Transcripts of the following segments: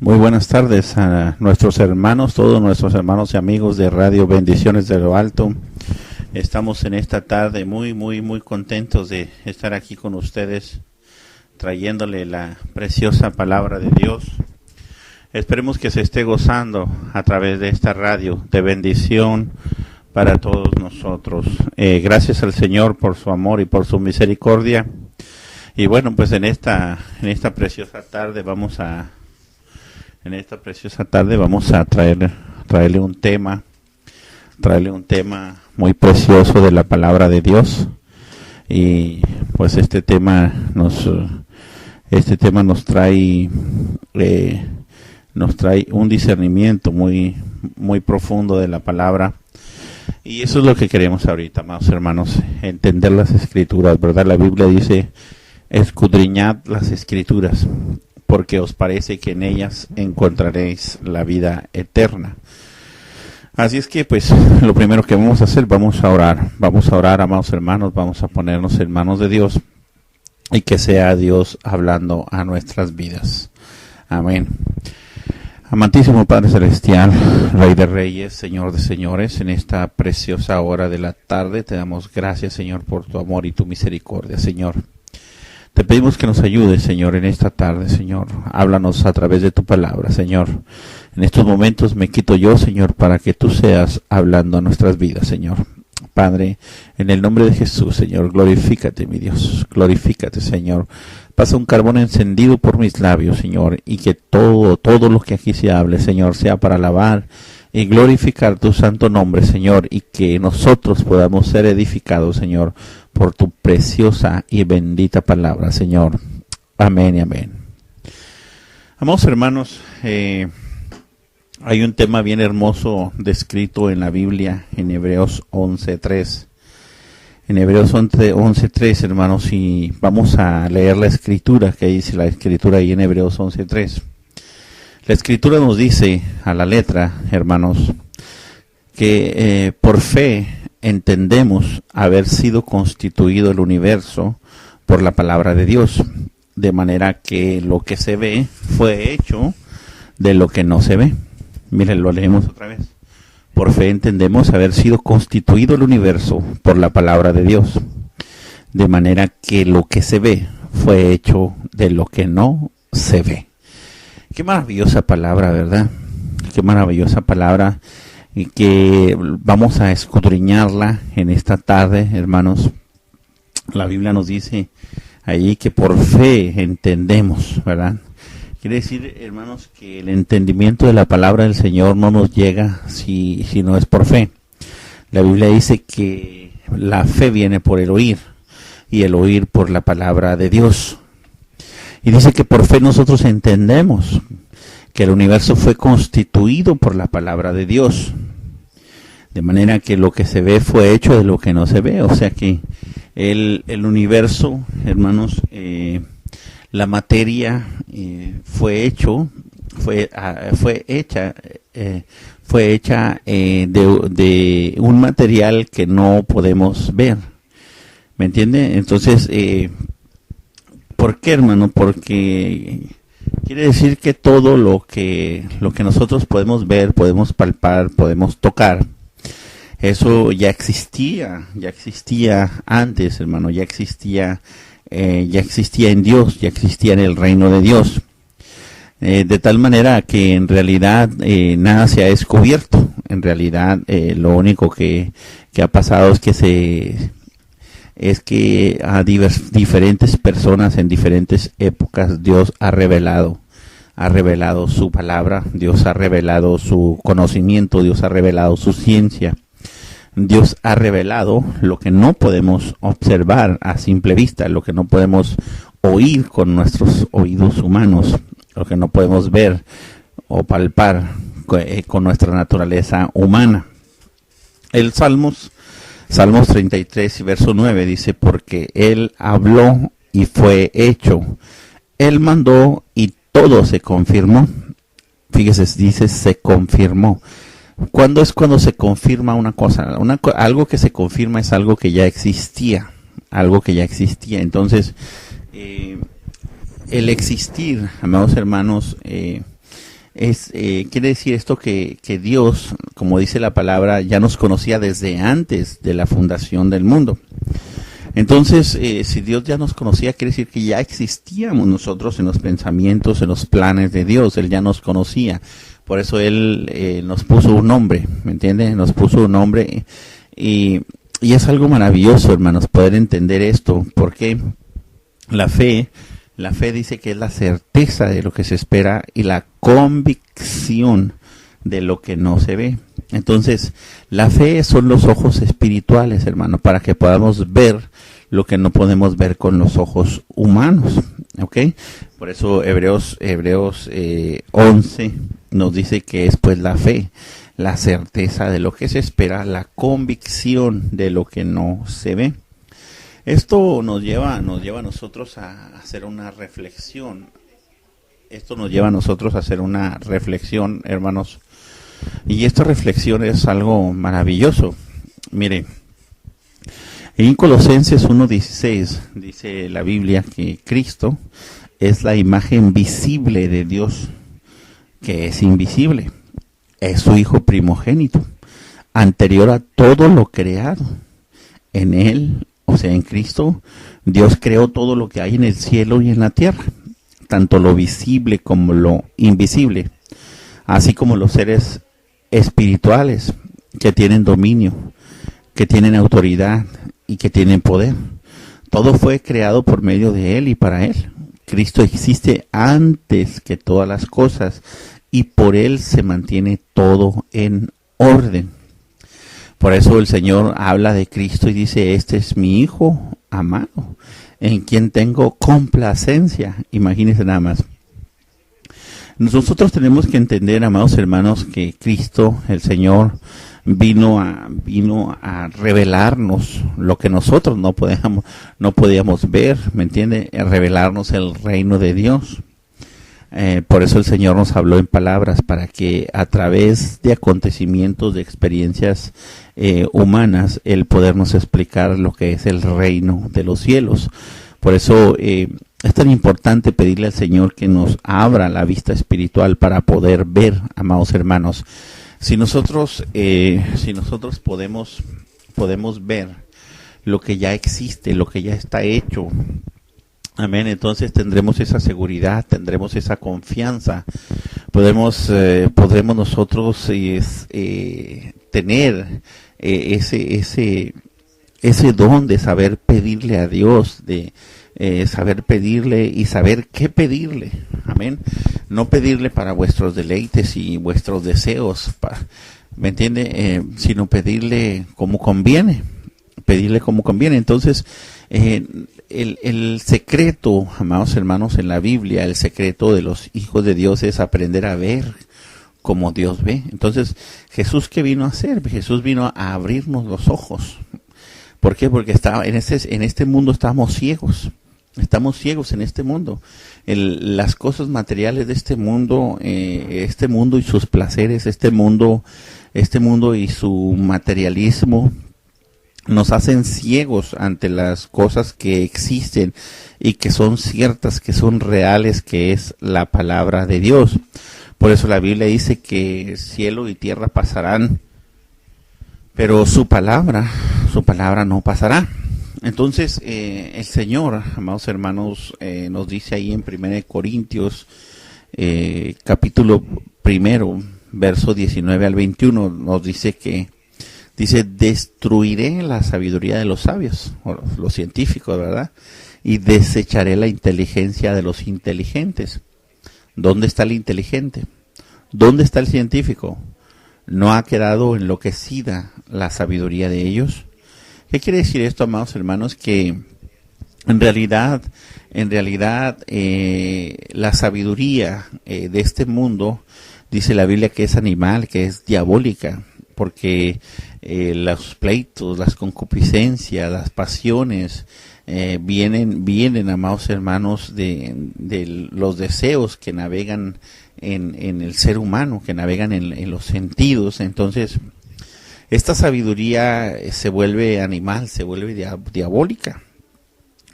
Muy buenas tardes a nuestros hermanos, todos nuestros hermanos y amigos de Radio Bendiciones de lo Alto. Estamos en esta tarde muy contentos de estar aquí con ustedes, trayéndole la preciosa palabra de Dios. Esperemos que se esté gozando a través de esta radio de bendición para todos nosotros. Gracias al Señor por su amor y por su misericordia. Y bueno, pues en esta preciosa tarde vamos a traerle un tema muy precioso de la palabra de Dios. Y pues este tema nos trae un discernimiento muy profundo de la palabra. Y eso es lo que queremos ahorita, amados hermanos, entender las escrituras, ¿verdad? La Biblia dice: escudriñad las escrituras, porque os parece que en ellas encontraréis la vida eterna. Así es que pues lo primero que vamos a hacer, vamos a orar, amados hermanos, vamos a ponernos en manos de Dios y que sea Dios hablando a nuestras vidas. Amén. Amantísimo Padre Celestial, Rey de Reyes, Señor de Señores, en esta preciosa hora de la tarde te damos gracias, Señor, por tu amor y tu misericordia, Señor. Te pedimos que nos ayudes, Señor, en esta tarde, Señor. Háblanos a través de tu palabra, Señor. En estos momentos me quito yo, Señor, para que tú seas hablando a nuestras vidas, Señor. Padre, en el nombre de Jesús, Señor, glorifícate, mi Dios. Glorifícate, Señor. Pasa un carbón encendido por mis labios, Señor, y que todo lo que aquí se hable, Señor, sea para alabar y glorificar tu santo nombre, Señor, y que nosotros podamos ser edificados, Señor, por tu preciosa y bendita palabra, Señor. Amén y amén. Amados hermanos, hay un tema bien hermoso descrito en la Biblia, en Hebreos 11:3. En Hebreos 11:3, hermanos, y vamos a leer la escritura, que dice la escritura ahí en Hebreos 11:3. La escritura nos dice a la letra, hermanos, que por fe entendemos haber sido constituido el universo por la palabra de Dios, de manera que lo que se ve fue hecho de lo que no se ve. Miren, lo leemos otra vez. Por fe entendemos haber sido constituido el universo por la palabra de Dios, de manera que lo que se ve fue hecho de lo que no se ve. Qué maravillosa palabra, ¿verdad? Qué maravillosa palabra, y que vamos a escudriñarla en esta tarde, hermanos. La Biblia nos dice ahí que por fe entendemos, ¿verdad? Quiere decir, hermanos, que el entendimiento de la palabra del Señor no nos llega si no es por fe. La Biblia dice que la fe viene por el oír, y el oír por la palabra de Dios. Y dice que por fe nosotros entendemos que el universo fue constituido por la palabra de Dios, de manera que lo que se ve fue hecho de lo que no se ve. O sea que el universo, hermanos, la materia fue hecha de un material que no podemos ver. ¿Me entiende? Entonces, ¿por qué, hermano? Porque quiere decir que todo lo que nosotros podemos ver, podemos palpar, podemos tocar, eso ya existía antes, hermano, ya existía en Dios, ya existía en el reino de Dios. De tal manera que en realidad nada se ha descubierto. En realidad lo único que ha pasado es que a diferentes personas en diferentes épocas Dios ha revelado su palabra, Dios ha revelado su conocimiento, Dios ha revelado su ciencia, Dios ha revelado lo que no podemos observar a simple vista, lo que no podemos oír con nuestros oídos humanos, lo que no podemos ver o palpar con nuestra naturaleza humana. El Salmos 33 y verso 9 dice: porque Él habló y fue hecho, Él mandó y todo se confirmó. Fíjese, dice se confirmó. ¿Cuándo es cuando se confirma una cosa? Algo que se confirma es algo que ya existía. Entonces, el existir, amados hermanos, Quiere decir esto que Dios, como dice la palabra, ya nos conocía desde antes de la fundación del mundo. Entonces, si Dios ya nos conocía, quiere decir que ya existíamos nosotros en los pensamientos, en los planes de Dios. Él ya nos conocía. Por eso Él nos puso un nombre, ¿me entiende? Nos puso un nombre y es algo maravilloso, hermanos, poder entender esto, porque la fe dice que es la certeza de lo que se espera y la convicción de lo que no se ve. Entonces, la fe son los ojos espirituales, hermano, para que podamos ver lo que no podemos ver con los ojos humanos, ¿ok? Por eso Hebreos 11 nos dice que es pues la fe, la certeza de lo que se espera, la convicción de lo que no se ve. Esto nos lleva a nosotros a hacer una reflexión. Hermanos. Y esta reflexión es algo maravilloso. Mire, en Colosenses 1:16 dice la Biblia que Cristo es la imagen visible de Dios, que es invisible. Es su Hijo primogénito, anterior a todo lo creado. En Él, o sea, en Cristo, Dios creó todo lo que hay en el cielo y en la tierra, tanto lo visible como lo invisible, así como los seres espirituales que tienen dominio, que tienen autoridad y que tienen poder. Todo fue creado por medio de Él y para Él. Cristo existe antes que todas las cosas y por Él se mantiene todo en orden. Por eso el Señor habla de Cristo y dice, este es mi Hijo amado, en quien tengo complacencia. Imagínense nada más. Nosotros tenemos que entender, amados hermanos, que Cristo, el Señor, vino a revelarnos lo que nosotros no podíamos ver, ¿me entiende? A revelarnos el reino de Dios. Por eso el Señor nos habló en palabras, para que a través de acontecimientos, de experiencias humanas, Él podernos explicar lo que es el reino de los cielos. Por eso es tan importante pedirle al Señor que nos abra la vista espiritual para poder ver, amados hermanos. Si nosotros podemos ver lo que ya existe, lo que ya está hecho, amén, entonces tendremos esa seguridad, tendremos esa confianza, podremos nosotros tener ese don de saber pedirle a Dios, de saber pedirle y saber qué pedirle, amén. No pedirle para vuestros deleites y vuestros deseos, ¿me entiende? Sino pedirle como conviene, Entonces, el secreto, amados hermanos, en la Biblia, el secreto de los hijos de Dios es aprender a ver como Dios ve. Entonces, Jesús, ¿qué vino a hacer? Jesús vino a abrirnos los ojos. ¿Por qué? Porque en este mundo estamos ciegos. Estamos ciegos en este mundo. Las cosas materiales de este mundo y sus placeres, este mundo y su materialismo nos hacen ciegos ante las cosas que existen y que son ciertas, que son reales, que es la palabra de Dios. Por eso la Biblia dice que cielo y tierra pasarán, pero su palabra no pasará. Entonces, el Señor, amados hermanos, nos dice ahí en 1 Corintios, capítulo 1, verso 19 al 21, nos dice destruiré la sabiduría de los sabios, o los científicos, ¿verdad? Y desecharé la inteligencia de los inteligentes. ¿Dónde está el inteligente? ¿Dónde está el científico? ¿No ha quedado enloquecida la sabiduría de ellos? ¿Qué quiere decir esto, amados hermanos? Que en realidad la sabiduría de este mundo, dice la Biblia que es animal, que es diabólica, porque los pleitos, las concupiscencias, las pasiones vienen, amados hermanos, de los deseos que navegan en el ser humano, que navegan en los sentidos. Entonces, esta sabiduría se vuelve animal, se vuelve diabólica.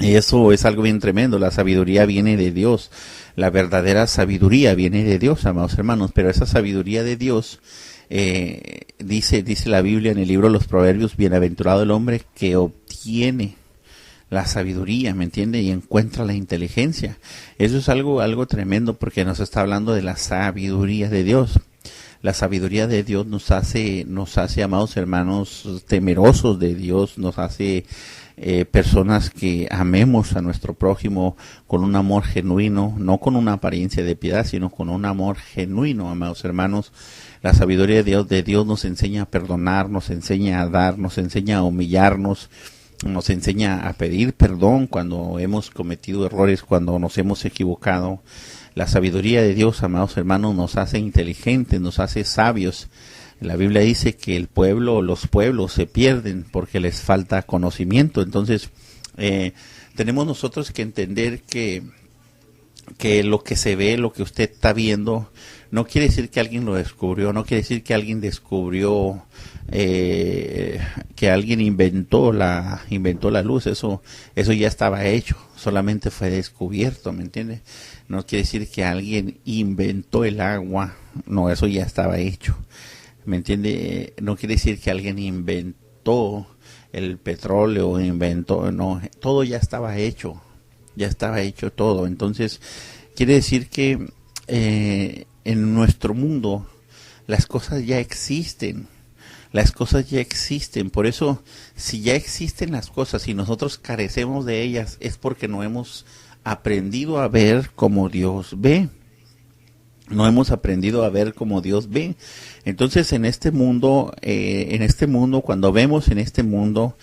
Y eso es algo bien tremendo. La sabiduría viene de Dios. La verdadera sabiduría viene de Dios, amados hermanos. Pero esa sabiduría de Dios, dice la Biblia en el libro de los Proverbios, bienaventurado el hombre que obtiene la sabiduría, ¿me entiende? Y encuentra la inteligencia. Eso es algo tremendo, porque nos está hablando de la sabiduría de Dios. La sabiduría de Dios nos hace, amados hermanos, temerosos de Dios, nos hace personas que amemos a nuestro prójimo con un amor genuino, no con una apariencia de piedad, sino con un amor genuino, amados hermanos. La sabiduría de Dios nos enseña a perdonar, nos enseña a dar, nos enseña a humillarnos, nos enseña a pedir perdón cuando hemos cometido errores, cuando nos hemos equivocado. La sabiduría de Dios, amados hermanos, nos hace inteligentes, nos hace sabios. La Biblia dice que los pueblos se pierden porque les falta conocimiento. Entonces, tenemos nosotros que entender que lo que se ve, lo que usted está viendo, no quiere decir que alguien lo descubrió, no quiere decir que alguien descubrió, que alguien inventó la luz. Eso ya estaba hecho, solamente fue descubierto, ¿me entiende? No quiere decir que alguien inventó el agua, no, eso ya estaba hecho, ¿me entiende? No quiere decir que alguien inventó el petróleo, no, todo ya estaba hecho todo. Entonces, quiere decir que en nuestro mundo las cosas ya existen. Por eso, si ya existen las cosas y nosotros carecemos de ellas, es porque no hemos aprendido a ver como Dios ve. No hemos aprendido a ver como Dios ve. Entonces, en este mundo, cuando vemos en este mundo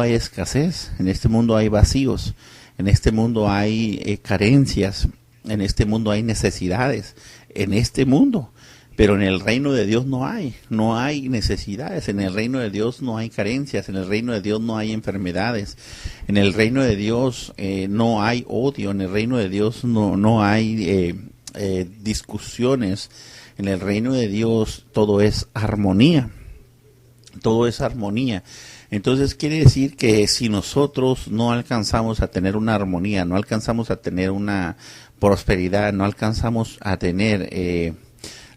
hay escasez, en este mundo hay vacíos, en este mundo hay carencias, en este mundo hay necesidades, en este mundo. Pero en el reino de Dios no hay necesidades, en el reino de Dios no hay carencias, en el reino de Dios no hay enfermedades, en el reino de Dios no hay odio, en el reino de Dios no hay discusiones, en el reino de Dios todo es armonía, Entonces quiere decir que si nosotros no alcanzamos a tener una armonía, no alcanzamos a tener una prosperidad, no alcanzamos a tener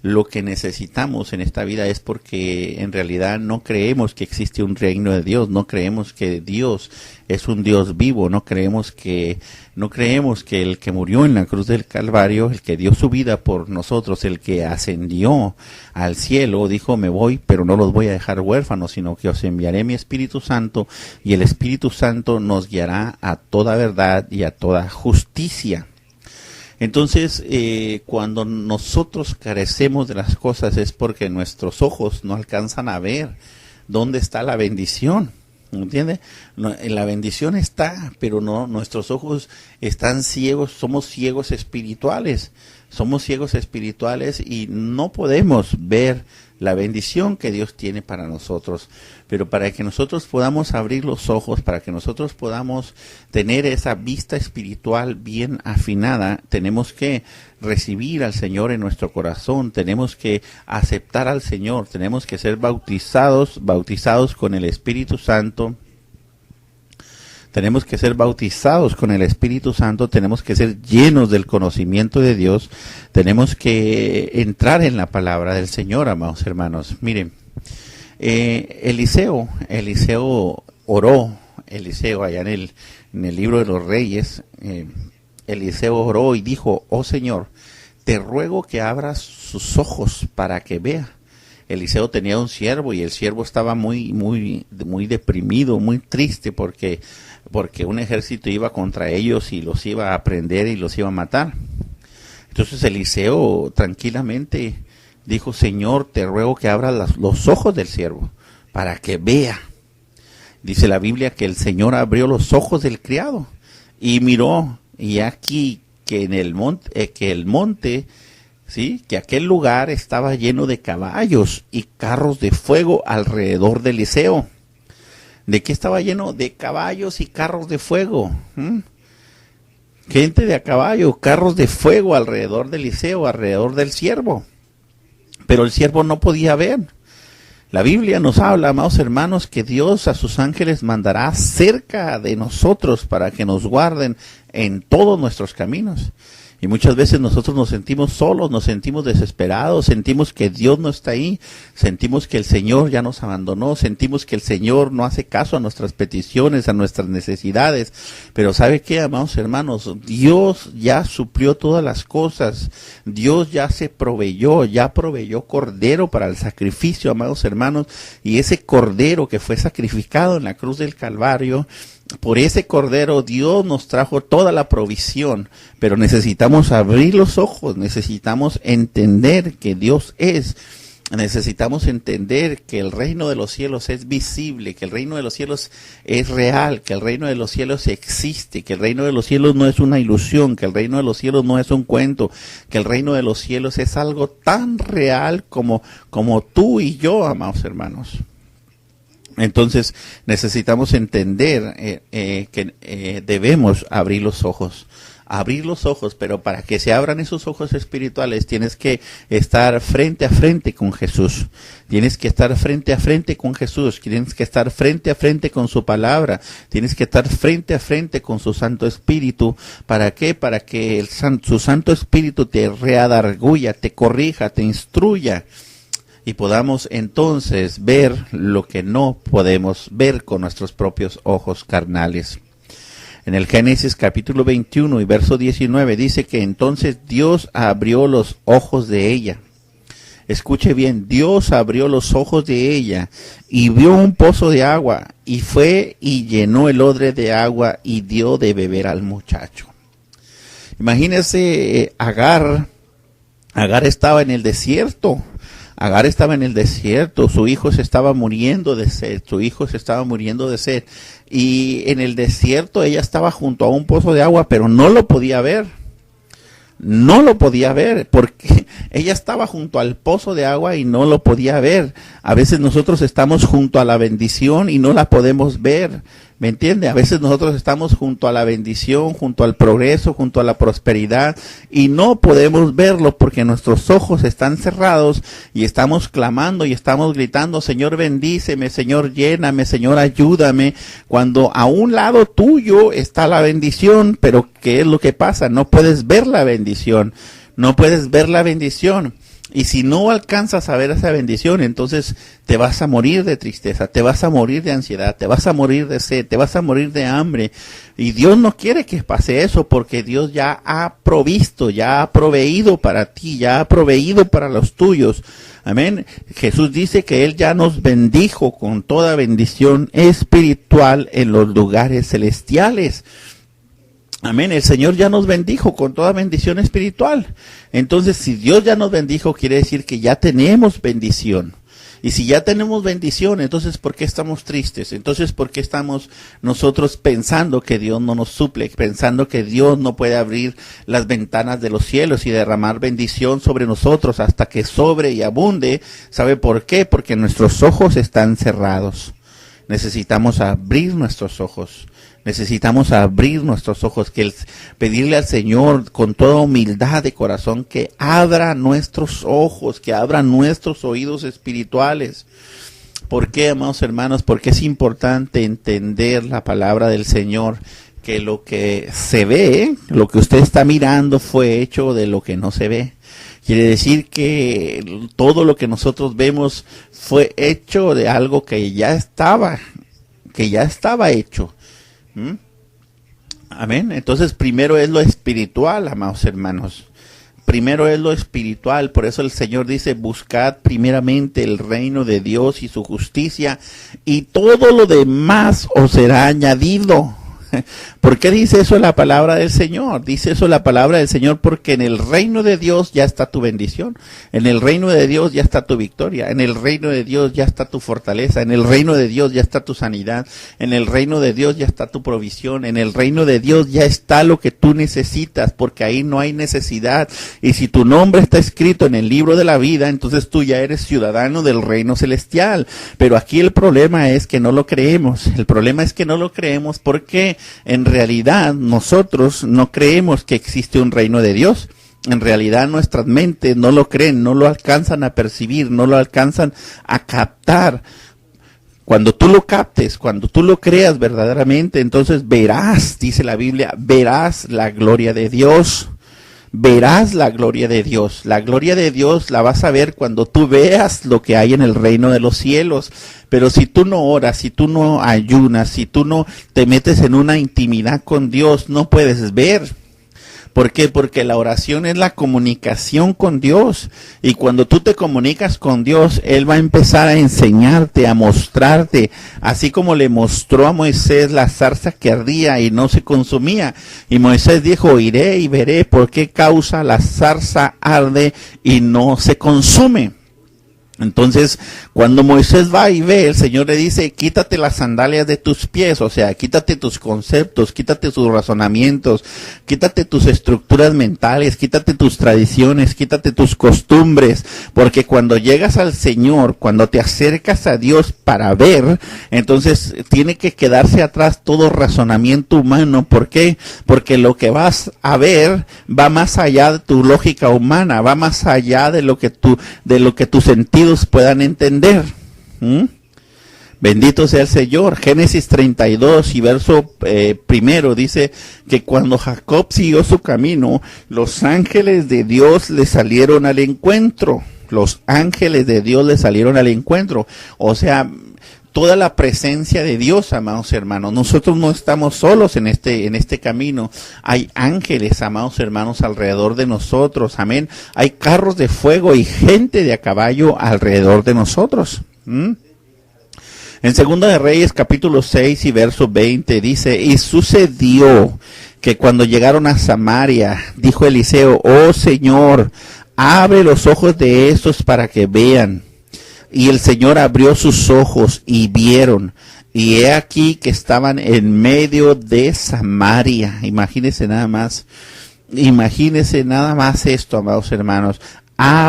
lo que necesitamos en esta vida, es porque en realidad no creemos que existe un reino de Dios, no creemos que Dios es un Dios vivo, no creemos que el que murió en la cruz del Calvario, el que dio su vida por nosotros, el que ascendió al cielo, dijo: me voy, pero no los voy a dejar huérfanos, sino que os enviaré mi Espíritu Santo, y el Espíritu Santo nos guiará a toda verdad y a toda justicia. Entonces, cuando nosotros carecemos de las cosas, es porque nuestros ojos no alcanzan a ver dónde está la bendición, ¿entiende? La bendición está, pero no, nuestros ojos están ciegos, somos ciegos espirituales y no podemos ver la bendición que Dios tiene para nosotros. Pero para que nosotros podamos abrir los ojos, para que nosotros podamos tener esa vista espiritual bien afinada, tenemos que recibir al Señor en nuestro corazón, tenemos que aceptar al Señor, tenemos que ser bautizados con el Espíritu Santo. Tenemos que ser bautizados con el Espíritu Santo, tenemos que ser llenos del conocimiento de Dios, tenemos que entrar en la palabra del Señor, amados hermanos. Miren, Eliseo oró, allá en el libro de los Reyes, Eliseo oró y dijo: oh Señor, te ruego que abras sus ojos para que vea. Eliseo tenía un siervo y el siervo estaba muy deprimido, muy triste porque un ejército iba contra ellos y los iba a prender y los iba a matar. Entonces Eliseo tranquilamente dijo: Señor, te ruego que abras los ojos del siervo para que vea. Dice la Biblia que el Señor abrió los ojos del criado y miró, y aquí que el monte, ¿sí?, que aquel lugar estaba lleno de caballos y carros de fuego alrededor de Eliseo. ¿De qué estaba lleno? De caballos y carros de fuego. Gente de a caballo, carros de fuego alrededor de Eliseo, alrededor del siervo. Pero el siervo no podía ver. La Biblia nos habla, amados hermanos, que Dios a sus ángeles mandará cerca de nosotros para que nos guarden en todos nuestros caminos. Y muchas veces nosotros nos sentimos solos, nos sentimos desesperados, sentimos que Dios no está ahí, sentimos que el Señor ya nos abandonó, sentimos que el Señor no hace caso a nuestras peticiones, a nuestras necesidades. Pero ¿sabe qué, amados hermanos? Dios ya suplió todas las cosas, Dios ya proveyó cordero para el sacrificio, amados hermanos, y ese cordero que fue sacrificado en la cruz del Calvario, por ese cordero Dios nos trajo toda la provisión, pero necesitamos abrir los ojos, necesitamos entender que Dios necesitamos entender que el reino de los cielos es visible, que el reino de los cielos es real, que el reino de los cielos existe, que el reino de los cielos no es una ilusión, que el reino de los cielos no es un cuento, que el reino de los cielos es algo tan real como tú y yo, amados hermanos. Entonces necesitamos entender que debemos abrir los ojos, pero para que se abran esos ojos espirituales tienes que estar frente a frente con Jesús, tienes que estar frente a frente con Jesús, tienes que estar frente a frente con su palabra, tienes que estar frente a frente con su Santo Espíritu. ¿Para qué? Para que su Santo Espíritu te redarguya, te corrija, te instruya, y podamos entonces ver lo que no podemos ver con nuestros propios ojos carnales. En el Génesis capítulo 21 y verso 19 dice que entonces Dios abrió los ojos de ella. Escuche bien, Dios abrió los ojos de ella y vio un pozo de agua y fue y llenó el odre de agua y dio de beber al muchacho. Imagínese, Agar estaba en el desierto. Su hijo se estaba muriendo de sed, y en el desierto ella estaba junto a un pozo de agua, pero no lo podía ver, porque ella estaba junto al pozo de agua y no lo podía ver. A veces nosotros estamos junto a la bendición y no la podemos ver, ¿me entiende? A veces nosotros estamos junto a la bendición, junto al progreso, junto a la prosperidad, y no podemos verlo porque nuestros ojos están cerrados y estamos clamando y estamos gritando: Señor, bendíceme, Señor, lléname, Señor, ayúdame, cuando a un lado tuyo está la bendición. Pero ¿qué es lo que pasa? No puedes ver la bendición, Y si no alcanzas a ver esa bendición, entonces te vas a morir de tristeza, te vas a morir de ansiedad, te vas a morir de sed, te vas a morir de hambre. Y Dios no quiere que pase eso, porque Dios ya ha provisto, ya ha proveído para ti, ya ha proveído para los tuyos. Amén. Jesús dice que Él ya nos bendijo con toda bendición espiritual en los lugares celestiales. Amén, el Señor ya nos bendijo con toda bendición espiritual. Entonces, si Dios ya nos bendijo, quiere decir que ya tenemos bendición. Y si ya tenemos bendición, entonces ¿por qué estamos tristes? Entonces, ¿por qué estamos nosotros pensando que Dios no nos suple, pensando que Dios no puede abrir las ventanas de los cielos y derramar bendición sobre nosotros hasta que sobre y abunde? ¿Sabe por qué? Porque nuestros ojos están cerrados. Necesitamos abrir nuestros ojos. Pedirle al Señor con toda humildad de corazón que abra nuestros ojos, que abra nuestros oídos espirituales. ¿Por qué, amados hermanos? Porque es importante entender la palabra del Señor, que lo que se ve, lo que usted está mirando, fue hecho de lo que no se ve. Quiere decir que todo lo que nosotros vemos fue hecho de algo que ya estaba hecho. Amén. Entonces, primero es lo espiritual, amados hermanos. Primero es lo espiritual. Por eso el Señor dice: buscad primeramente el reino de Dios y su justicia, y todo lo demás os será añadido. ¿Por qué dice eso la palabra del Señor? Dice eso la palabra del Señor porque en el reino de Dios ya está tu bendición, en el reino de Dios ya está tu victoria, en el reino de Dios ya está tu fortaleza, en el reino de Dios ya está tu sanidad, en el reino de Dios ya está tu provisión, en el reino de Dios ya está lo que tú necesitas, porque ahí no hay necesidad. Y si tu nombre está escrito en el libro de la vida, entonces tú ya eres ciudadano del reino celestial. Pero aquí el problema es que no lo creemos. El problema es que no lo creemos porque en realidad nosotros no creemos que existe un reino de Dios. en realidad nuestras mentes no lo creen, no lo alcanzan a percibir, no lo alcanzan a captar. Cuando tú lo captes, cuando tú lo creas verdaderamente, entonces verás, dice la Biblia, verás la gloria de Dios. Verás la gloria de Dios. La gloria de Dios la vas a ver cuando tú veas lo que hay en el reino de los cielos. Pero si tú no oras, si tú no ayunas, si tú no te metes en una intimidad con Dios, no puedes ver. ¿Por qué? Porque la oración es la comunicación con Dios. Y cuando tú te comunicas con Dios, Él va a empezar a enseñarte, a mostrarte. Así como le mostró a Moisés la zarza que ardía y no se consumía. Y Moisés dijo, iré y veré por qué causa la zarza arde y no se consume. Entonces, cuando Moisés va y ve, el Señor le dice, quítate las sandalias de tus pies, o sea, quítate tus conceptos, quítate tus razonamientos, quítate tus estructuras mentales, quítate tus tradiciones, quítate tus costumbres, porque cuando llegas al Señor, cuando te acercas a Dios para ver, entonces tiene que quedarse atrás todo razonamiento humano. ¿Por qué? Porque lo que vas a ver va más allá de tu lógica humana, va más allá de lo que tus sentidos puedan entender. Bendito sea el Señor. Génesis 32 y verso primero dice que cuando Jacob siguió su camino, los ángeles de Dios le salieron al encuentro. Los ángeles de Dios le salieron al encuentro. O sea, toda la presencia de Dios, amados hermanos. Nosotros no estamos solos en este camino. Hay ángeles, amados hermanos, alrededor de nosotros. Amén. Hay carros de fuego y gente de a caballo alrededor de nosotros. En 2 de Reyes, capítulo 6 y verso 20, dice, y sucedió que cuando llegaron a Samaria, dijo Eliseo, oh Señor, abre los ojos de estos para que vean. Y el Señor abrió sus ojos y vieron. Y he aquí que estaban en medio de Samaria. Imagínense nada más esto, amados hermanos.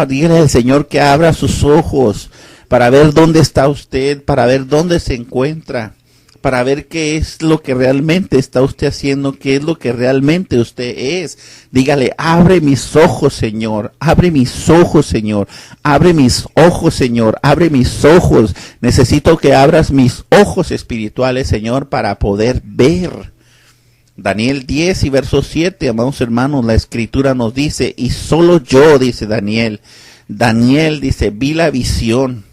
Dígale al Señor que abra sus ojos para ver dónde está usted, para ver dónde se encuentra, para ver qué es lo que realmente está usted haciendo, qué es lo que realmente usted es. Dígale, abre mis ojos, Señor, abre mis ojos, Señor, abre mis ojos, Señor, abre mis ojos. Necesito que abras mis ojos espirituales, Señor, para poder ver. Daniel 10 y verso 7, amados hermanos, la escritura nos dice, y solo yo, dice Daniel dice, vi la visión.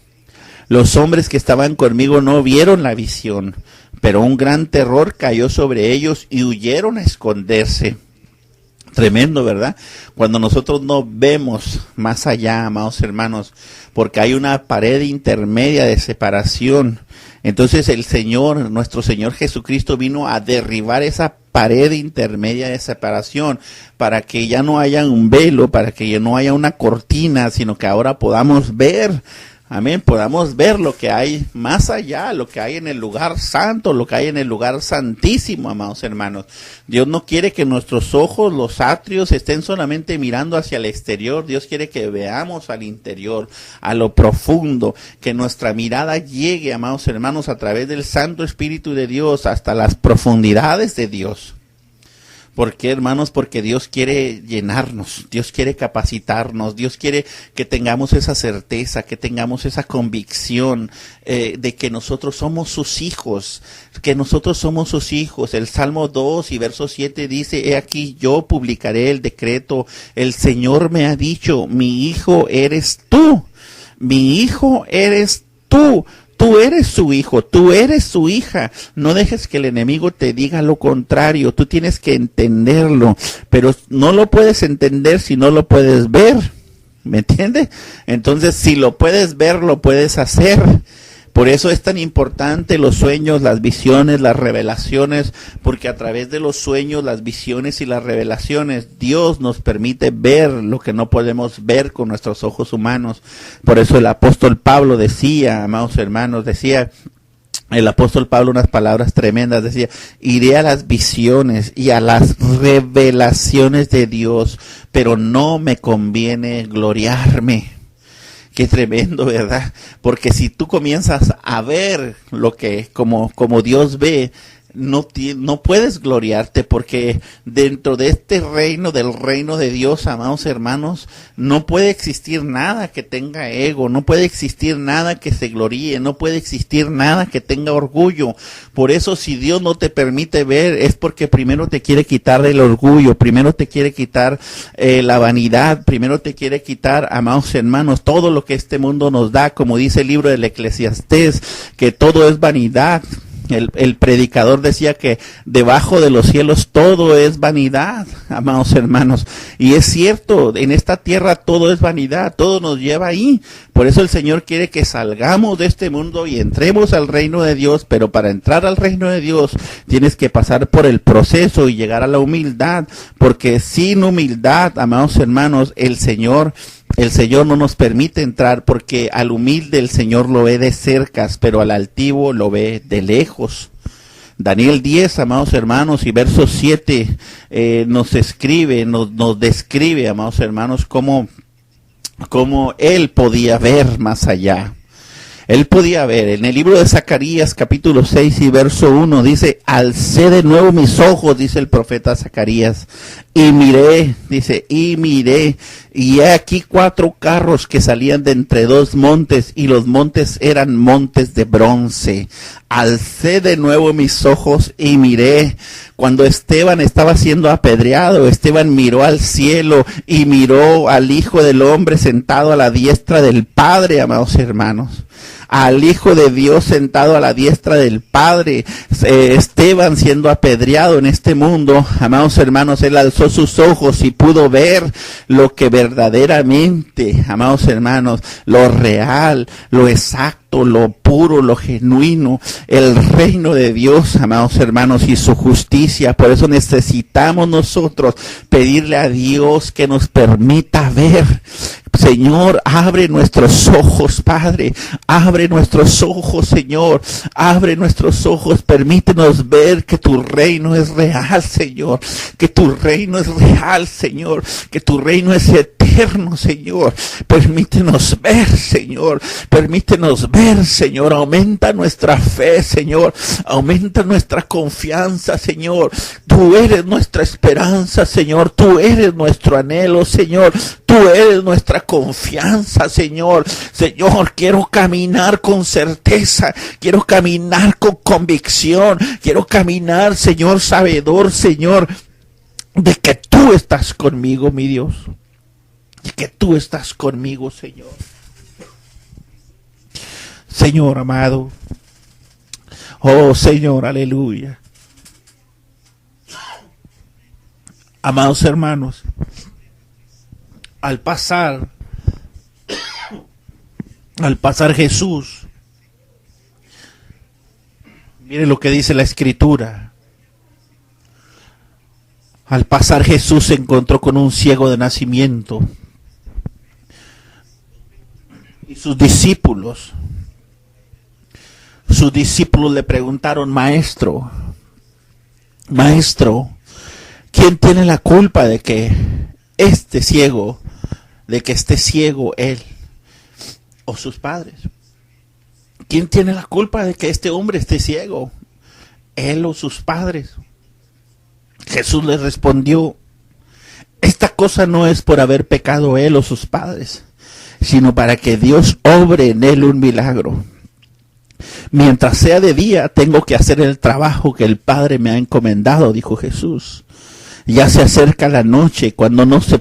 Los hombres que estaban conmigo no vieron la visión, pero un gran terror cayó sobre ellos y huyeron a esconderse. Tremendo, ¿verdad? Cuando nosotros no vemos más allá, amados hermanos, porque hay una pared intermedia de separación. Entonces el Señor, nuestro Señor Jesucristo, vino a derribar esa pared intermedia de separación para que ya no haya un velo, para que ya no haya una cortina, sino que ahora podamos ver. Amén, podamos ver lo que hay más allá, lo que hay en el lugar santo, lo que hay en el lugar santísimo, amados hermanos. Dios no quiere que nuestros ojos, los atrios, estén solamente mirando hacia el exterior. Dios quiere que veamos al interior, a lo profundo, que nuestra mirada llegue, amados hermanos, a través del Santo Espíritu de Dios, hasta las profundidades de Dios. ¿Por qué, hermanos? Porque Dios quiere llenarnos, Dios quiere capacitarnos, Dios quiere que tengamos esa certeza, que tengamos esa convicción de que nosotros somos sus hijos, El Salmo 2 y verso 7 dice, he aquí yo publicaré el decreto, el Señor me ha dicho, mi hijo eres tú, mi hijo eres tú. Tú eres su hijo, tú eres su hija. No dejes que el enemigo te diga lo contrario. Tú tienes que entenderlo, pero no lo puedes entender si no lo puedes ver. ¿Me entiendes? Entonces, si lo puedes ver, lo puedes hacer. Por eso es tan importante los sueños, las visiones, las revelaciones, porque a través de los sueños, las visiones y las revelaciones, Dios nos permite ver lo que no podemos ver con nuestros ojos humanos. Por eso el apóstol Pablo decía, amados hermanos, el apóstol Pablo unas palabras tremendas, decía, iré a las visiones y a las revelaciones de Dios, pero no me conviene gloriarme. Qué tremendo, ¿verdad? Porque si tú comienzas a ver lo que, como Dios ve, no puedes gloriarte, porque dentro de este reino, del reino de Dios, amados hermanos, no puede existir nada que tenga ego, no puede existir nada que se gloríe, no puede existir nada que tenga orgullo. Por eso, si Dios no te permite ver, es porque primero te quiere quitar el orgullo, primero te quiere quitar la vanidad, primero te quiere quitar, amados hermanos, todo lo que este mundo nos da, como dice el libro del Eclesiastés, que todo es vanidad. El predicador decía que debajo de los cielos todo es vanidad, amados hermanos. Y es cierto, en esta tierra todo es vanidad, todo nos lleva ahí. Por eso el Señor quiere que salgamos de este mundo y entremos al reino de Dios. Pero para entrar al reino de Dios tienes que pasar por el proceso y llegar a la humildad. Porque sin humildad, amados hermanos, el Señor no nos permite entrar, porque al humilde el Señor lo ve de cerca, pero al altivo lo ve de lejos. Daniel 10, amados hermanos, y verso 7 nos describe, amados hermanos, cómo él podía ver más allá. Él podía ver, en el libro de Zacarías capítulo 6 y verso 1 dice: alcé de nuevo mis ojos, dice el profeta Zacarías, y miré, y he aquí 4 carros que salían de entre 2 montes, y los montes eran montes de bronce. Alcé de nuevo mis ojos y miré. Cuando Esteban estaba siendo apedreado, Esteban miró al cielo y miró al Hijo del Hombre sentado a la diestra del Padre, amados hermanos. Al Hijo de Dios sentado a la diestra del Padre. Esteban siendo apedreado en este mundo, amados hermanos, él alzó sus ojos y pudo ver lo que verdaderamente, amados hermanos, lo real, lo exacto, lo puro, lo genuino, el reino de Dios, amados hermanos, y su justicia. Por eso necesitamos nosotros pedirle a Dios que nos permita ver. Señor, abre nuestros ojos, Padre, abre nuestros ojos, Señor, abre nuestros ojos, permítenos ver que tu reino es real, Señor, que tu reino es real, Señor, que tu reino es eterno, Señor. Permítenos ver, Señor, aumenta nuestra fe, Señor, aumenta nuestra confianza, Señor. Tú eres nuestra esperanza, Señor, tú eres nuestro anhelo, Señor, tú eres nuestra confianza, Señor. Señor, quiero caminar con certeza, quiero caminar con convicción, quiero caminar, Señor, sabedor, Señor, de que tú estás conmigo, mi Dios, de que tú estás conmigo, Señor. Señor amado, oh Señor, aleluya. Amados hermanos, al pasar Jesús, mire lo que dice la Escritura. Al pasar Jesús se encontró con un ciego de nacimiento, y sus discípulos le preguntaron: Maestro, ¿quién tiene la culpa de que esté ciego él o sus padres? ¿Quién tiene la culpa de que este hombre esté ciego, él o sus padres? Jesús les respondió: esta cosa no es por haber pecado él o sus padres, sino para que Dios obre en él un milagro. Mientras sea de día, tengo que hacer el trabajo que el Padre me ha encomendado, dijo Jesús. Ya se acerca la noche, cuando no se